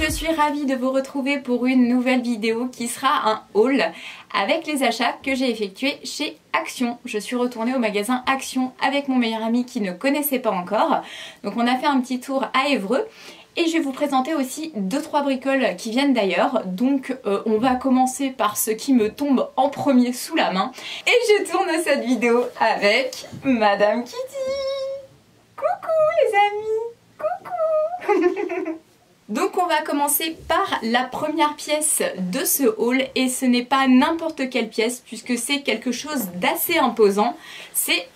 je suis ravie de vous retrouver pour une nouvelle vidéo qui sera un haul avec les achats que j'ai effectués chez Action. Je suis retournée au magasin Action avec mon meilleur ami qui ne connaissait pas encore. Donc on a fait un petit tour à Évreux. Et je vais vous présenter aussi 2-3 bricoles qui viennent d'ailleurs. Donc on va commencer par ce qui me tombe en premier sous la main. Et je tourne cette vidéo avec Madame Kitty. Coucou les amis. Coucou. Donc on va commencer par la première pièce de ce haul. Et ce n'est pas n'importe quelle pièce puisque c'est quelque chose d'assez imposant. C'est...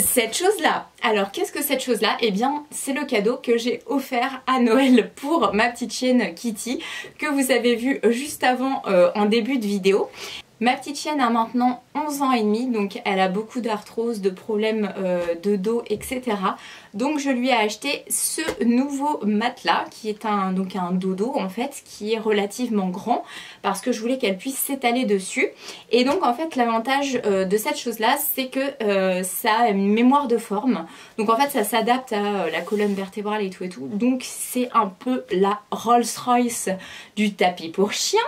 cette chose-là. Alors qu'est-ce que cette chose-là? Eh bien c'est le cadeau que j'ai offert à Noël pour ma petite chienne Kitty que vous avez vu juste avant en début de vidéo. Ma petite chienne a maintenant 11 ans et demi, donc elle a beaucoup d'arthrose, de problèmes de dos, etc. Donc je lui ai acheté ce nouveau matelas qui est donc un dodo en fait, qui est relativement grand parce que je voulais qu'elle puisse s'étaler dessus. Et donc en fait l'avantage de cette chose là c'est que ça a une mémoire de forme. Donc en fait ça s'adapte à la colonne vertébrale et tout. Donc c'est un peu la Rolls-Royce du tapis pour chien.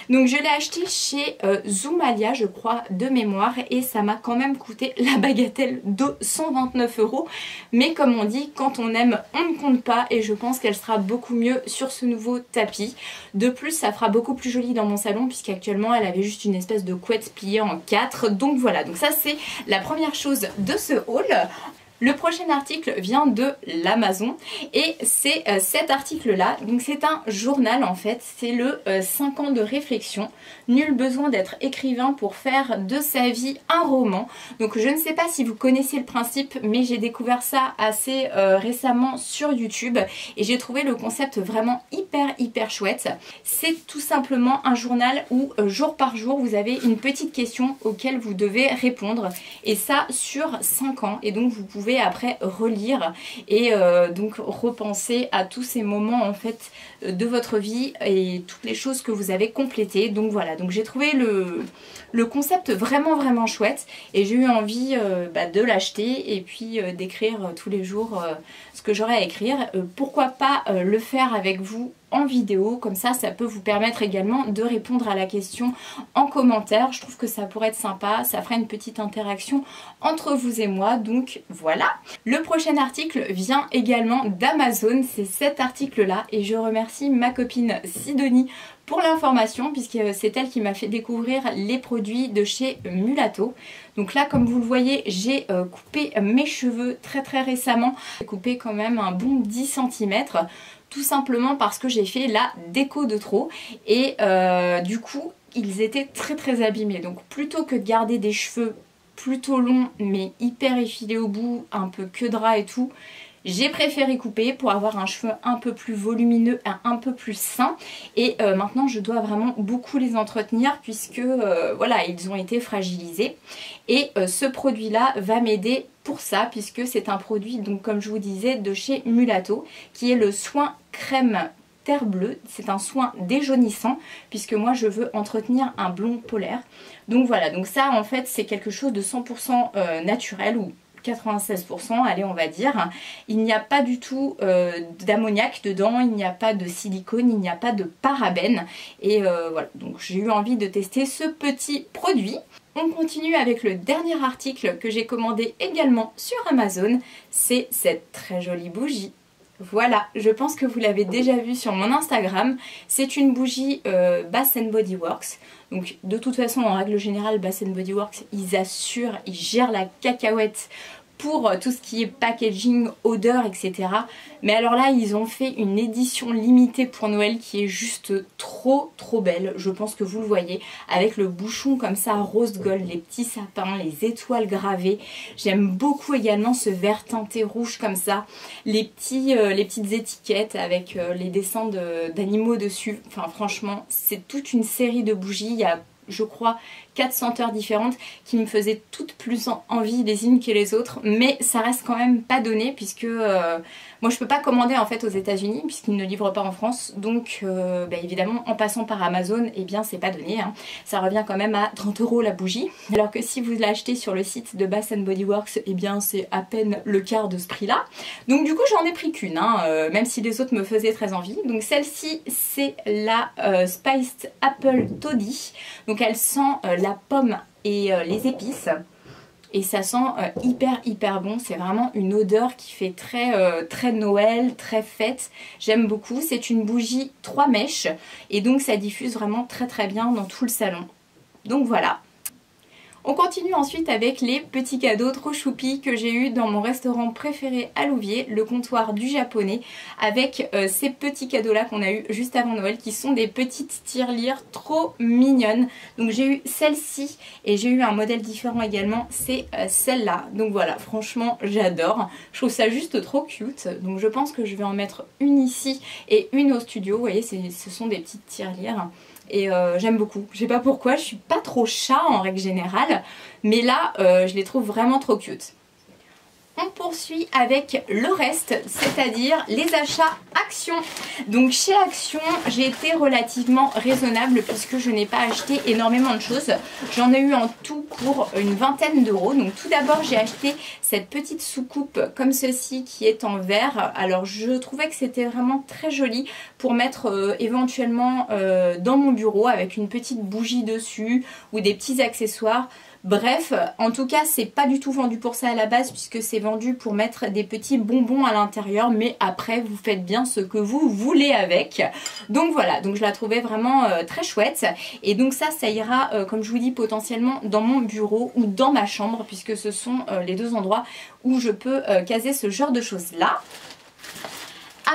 Donc je l'ai acheté chez Zoomalia je crois de mémoire et ça m'a quand même coûté la bagatelle de 129 €. Mais comme on dit, quand on aime on ne compte pas et je pense qu'elle sera beaucoup mieux sur ce nouveau tapis. De plus ça fera beaucoup plus joli dans mon salon puisqu'actuellement elle avait juste une espèce de couette pliée en 4. Donc voilà, donc ça c'est la première chose de ce haul. Le prochain article vient de l'Amazon et c'est cet article là, donc c'est un journal en fait, c'est le 5 ans de réflexion, nul besoin d'être écrivain pour faire de sa vie un roman. Donc je ne sais pas si vous connaissez le principe mais j'ai découvert ça assez récemment sur YouTube et j'ai trouvé le concept vraiment hyper chouette. C'est tout simplement un journal où jour par jour vous avez une petite question auquel vous devez répondre et ça sur 5 ans et donc vous pouvez après relire et donc repenser à tous ces moments en fait de votre vie et toutes les choses que vous avez complétées. Donc voilà, donc j'ai trouvé le concept vraiment chouette et j'ai eu envie de l'acheter et puis d'écrire tous les jours ce que j'aurais à écrire. Pourquoi pas le faire avec vous en vidéo, comme ça peut vous permettre également de répondre à la question en commentaire. Je trouve que ça pourrait être sympa, ça fera une petite interaction entre vous et moi, donc voilà. Le prochain article vient également d'Amazon, c'est cet article là et je remercie ma copine Sidonie pour l'information puisque c'est elle qui m'a fait découvrir les produits de chez Mulato. Donc là comme vous le voyez j'ai coupé mes cheveux très récemment, j'ai coupé quand même un bon 10 cm. Tout simplement parce que j'ai fait la déco de trop et du coup ils étaient très abîmés. Donc plutôt que de garder des cheveux plutôt longs mais hyper effilés au bout, un peu queue de rat et tout, j'ai préféré couper pour avoir un cheveu un peu plus volumineux, un peu plus sain. Et maintenant je dois vraiment beaucoup les entretenir puisque voilà, ils ont été fragilisés. Et ce produit là va m'aider pour ça puisque c'est un produit, donc comme je vous disais, de chez Mulato qui est le soin crème terre bleue. C'est un soin déjaunissant puisque moi je veux entretenir un blond polaire. Donc voilà, donc ça en fait c'est quelque chose de 100% naturel ou 96%, allez on va dire. Il n'y a pas du tout d'ammoniac dedans, il n'y a pas de silicone, il n'y a pas de parabènes. Et voilà, donc j'ai eu envie de tester ce petit produit. On continue avec le dernier article que j'ai commandé également sur Amazon. C'est cette très jolie bougie. Voilà, je pense que vous l'avez déjà vu sur mon Instagram. C'est une bougie Bath & Body Works. Donc de toute façon, en règle générale, Bath & Body Works, ils assurent, ils gèrent la cacahuète pour tout ce qui est packaging, odeur, etc. Mais alors là, ils ont fait une édition limitée pour Noël qui est juste trop belle. Je pense que vous le voyez, avec le bouchon comme ça, rose gold, les petits sapins, les étoiles gravées. J'aime beaucoup également ce vert teinté rouge comme ça. Les petites étiquettes avec les dessins d'animaux dessus. Enfin franchement, c'est toute une série de bougies. Il y a je crois 4 senteurs différentes qui me faisaient toutes plus envie les unes que les autres, mais ça reste quand même pas donné puisque moi je peux pas commander en fait aux États-Unis puisqu'ils ne livrent pas en France, donc évidemment en passant par Amazon, eh bien c'est pas donné, hein. Ça revient quand même à 30 € la bougie, alors que si vous l'achetez sur le site de Bath Body Works, eh bien c'est à peine le quart de ce prix là. Donc du coup j'en ai pris qu'une, hein, même si les autres me faisaient très envie. Donc celle-ci c'est la Spiced Apple Toddy, donc elle sent la pomme et les épices. Et ça sent hyper bon, c'est vraiment une odeur qui fait très Noël, très fête. J'aime beaucoup, c'est une bougie 3 mèches et donc ça diffuse vraiment très bien dans tout le salon. Donc voilà. On continue ensuite avec les petits cadeaux trop choupis que j'ai eu dans mon restaurant préféré à Louviers, le comptoir du japonais, avec ces petits cadeaux là qu'on a eu juste avant Noël qui sont des petites tirelires trop mignonnes. Donc j'ai eu celle-ci et j'ai eu un modèle différent également, c'est celle-là. Donc voilà, franchement j'adore, je trouve ça juste trop cute. Donc je pense que je vais en mettre une ici et une au studio. Vous voyez, ce sont des petites tirelires. Et j'aime beaucoup, je sais pas pourquoi, je suis pas trop chat en règle générale, mais là je les trouve vraiment trop cute. On poursuit avec le reste, c'est-à-dire les achats Action. Donc chez Action, j'ai été relativement raisonnable puisque je n'ai pas acheté énormément de choses. J'en ai eu en tout pour une vingtaine d'euros. Donc tout d'abord, j'ai acheté cette petite soucoupe comme ceci qui est en verre. Alors je trouvais que c'était vraiment très joli pour mettre éventuellement dans mon bureau avec une petite bougie dessus ou des petits accessoires. Bref, en tout cas c'est pas du tout vendu pour ça à la base puisque c'est vendu pour mettre des petits bonbons à l'intérieur, mais après vous faites bien ce que vous voulez avec. Donc voilà, donc je la trouvais vraiment très chouette et donc ça ira comme je vous dis potentiellement dans mon bureau ou dans ma chambre puisque ce sont les deux endroits où je peux caser ce genre de choses là.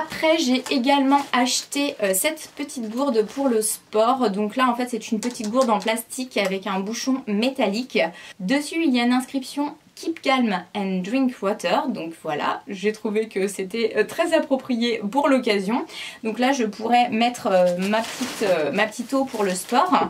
Après j'ai également acheté cette petite gourde pour le sport. Donc là en fait c'est une petite gourde en plastique avec un bouchon métallique. Dessus il y a une inscription Keep calm and drink water. Donc voilà, j'ai trouvé que c'était très approprié pour l'occasion. Donc là je pourrais mettre ma petite eau pour le sport.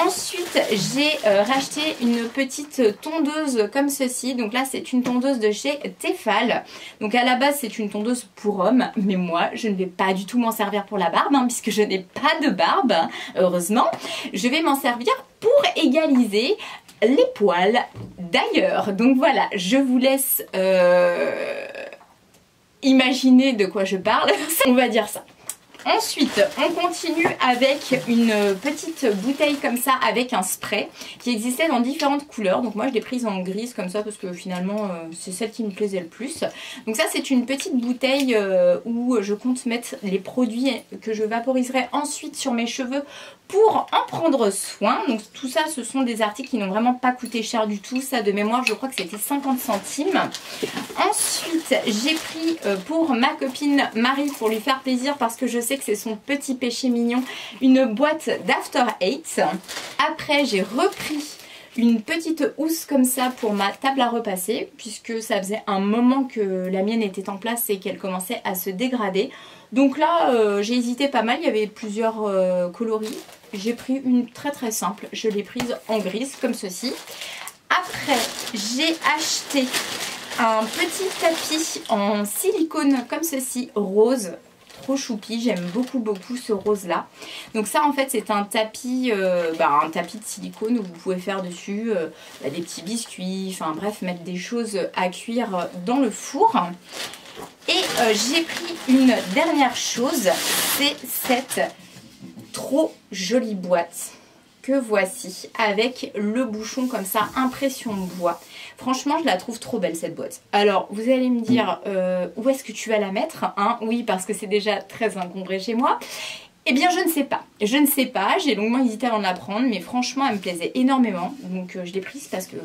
Ensuite j'ai racheté une petite tondeuse comme ceci. Donc là c'est une tondeuse de chez Tefal. Donc à la base c'est une tondeuse pour hommes, mais moi je ne vais pas du tout m'en servir pour la barbe, hein, puisque je n'ai pas de barbe, hein, heureusement. Je vais m'en servir pour égaliser les poils d'ailleurs. Donc voilà, je vous laisse imaginer de quoi je parle, on va dire ça. Ensuite, on continue avec une petite bouteille comme ça avec un spray qui existait dans différentes couleurs. Donc moi je l'ai prise en grise comme ça parce que finalement c'est celle qui me plaisait le plus. Donc ça c'est une petite bouteille où je compte mettre les produits que je vaporiserai ensuite sur mes cheveux pour en prendre soin. Donc tout ça ce sont des articles qui n'ont vraiment pas coûté cher du tout. Ça de mémoire je crois que c'était 50 centimes. Ensuite j'ai pris pour ma copine Marie pour lui faire plaisir parce que je sais que c'est son petit péché mignon, une boîte d'After Eight. Après j'ai repris une petite housse comme ça pour ma table à repasser puisque ça faisait un moment que la mienne était en place et qu'elle commençait à se dégrader. Donc là j'ai hésité pas mal, il y avait plusieurs coloris. J'ai pris une très simple, je l'ai prise en grise comme ceci. Après j'ai acheté un petit tapis en silicone comme ceci, rose. Trop choupi, j'aime beaucoup ce rose là. Donc ça en fait c'est un tapis de silicone où vous pouvez faire dessus des petits biscuits, enfin bref mettre des choses à cuire dans le four. Et j'ai pris une dernière chose, c'est cette trop jolie boîte que voici avec le bouchon comme ça, impression bois. Franchement je la trouve trop belle cette boîte. Alors vous allez me dire où est-ce que tu vas la mettre, hein? Oui parce que c'est déjà très encombré chez moi. Eh bien je ne sais pas, j'ai longuement hésité avant de la prendre mais franchement elle me plaisait énormément donc je l'ai prise parce que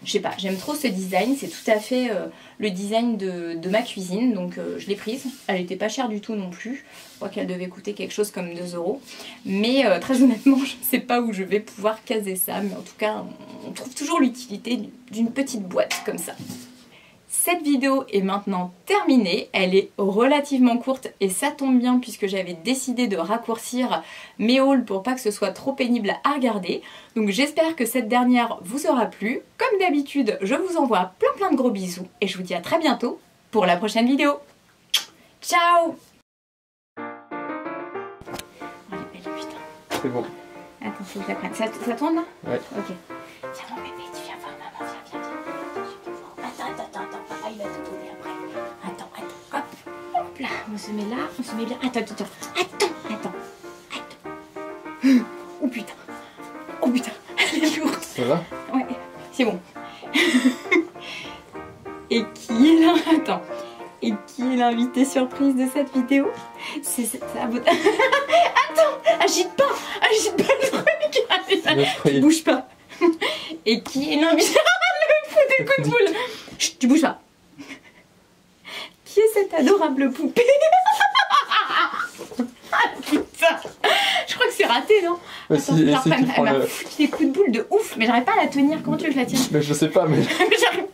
je sais pas, j'aime trop ce design, c'est tout à fait le design de ma cuisine donc je l'ai prise, elle n'était pas chère du tout non plus, je crois qu'elle devait coûter quelque chose comme 2 € mais très honnêtement je ne sais pas où je vais pouvoir caser ça mais en tout cas on trouve toujours l'utilité d'une petite boîte comme ça. Cette vidéo est maintenant terminée, elle est relativement courte et ça tombe bien puisque j'avais décidé de raccourcir mes hauls pour pas que ce soit trop pénible à regarder. Donc j'espère que cette dernière vous aura plu. Comme d'habitude, je vous envoie plein de gros bisous et je vous dis à très bientôt pour la prochaine vidéo. Ciao! C'est bon. Attends, faut que je la prenne. Ça tourne là? Ouais. Ok. Tiens mon bébé, tu viens voir maman, viens. Attends, papa il va te donner après. Attends, hop là, on se met là, on se met bien. Attends. Oh putain, elle est lourde. Ça va? Ouais, c'est bon. Et qui est là? Attends. Et qui est l'invité surprise de cette vidéo? C'est ça. Attends, agite pas le truc. Allez, tu bouges pas. Et qui est l'invité? Le fou des coups de boule. Chut, tu bouges pas. Qui est cette adorable poupée? Ah putain, je crois que c'est raté, non? Mais attends, si, elle m'a le... foutu des coups de boule de ouf, mais j'arrive pas à la tenir. Comment tu veux que je la tienne? Mais je sais pas, mais... J'arrive